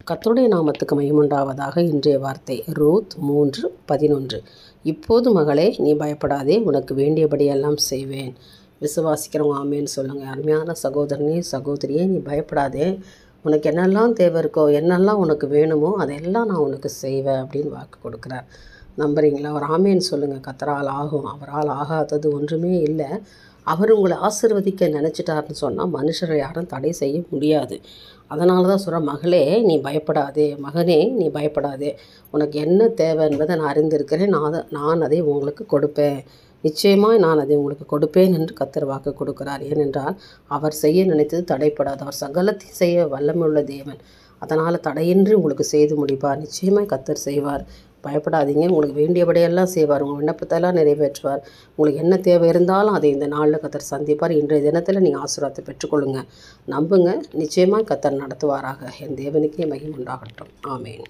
கர்த்தருடைய நாமத்துக்கு மகிமையுண்டாவதாக. இன்றைய வார்த்தை ரூத் 3:11. இப்போது மகளே, நீ பயப்படாதே, உனக்கு வேண்டியபடியெல்லாம் செய்வேன். விசுவாசிக்கிறவங்க ஆமேன்னு சொல்லுங்கள். அருமையான சகோதரனே, சகோதரியே, நீ பயப்படாதே, உனக்கு என்னெல்லாம் தேவை இருக்கோ, என்னெல்லாம் உனக்கு வேணுமோ அதெல்லாம் நான் உனக்கு செய்வேன் அப்படின்னு வாக்கு கொடுக்குறார். நம்புறீங்களா? அவர் ஆமேன்னு சொல்லுங்கள். கர்த்தரால் ஆகும், அவரால் ஆகாதது ஒன்றுமே இல்லை. அவர் உங்களை ஆசீர்வதிக்க நினச்சிட்டாருன்னு சொன்னால் மனுஷரை யாரும் தடை செய்ய முடியாது. அதனால தான் சொல்கிறேன், மகளே நீ பயப்படாதே, மகனே நீ பயப்படாதே, உனக்கு என்ன தேவை என்பதை நான் அறிந்திருக்கிறேன், நான் அதை உங்களுக்கு கொடுப்பேன், நிச்சயமாக நான் அதை உங்களுக்கு கொடுப்பேன் என்று கர்த்தர் வாக்கு கொடுக்கிறார். ஏனென்றால் அவர் செய்ய நினைத்தது தடைப்படாது. அவர் சகலத்தையும் செய்ய வல்லமையுள்ள தேவன். அதனால் தடையின்றி உங்களுக்கு செய்து முடிப்பார். நிச்சயமாக கர்த்தர் செய்வார். பயப்படாதீங்க. உங்களுக்கு வேண்டியபடியெல்லாம் செய்வார். உங்கள் விண்ணப்பத்தெல்லாம் நிறைவேற்றுவார். உங்களுக்கு என்ன தேவை இருந்தாலும் அதை இந்த நாளில் கர்த்தர் சந்திப்பார். இன்றைய தினத்தில் நீங்கள் ஆசீர்வாதத்தை பெற்றுக்கொள்ளுங்க. நம்புங்க, நிச்சயமாக கர்த்தர் நடத்துவாராக. என் தேவனுக்கே மகிமை உண்டாகட்டும். ஆமேன்.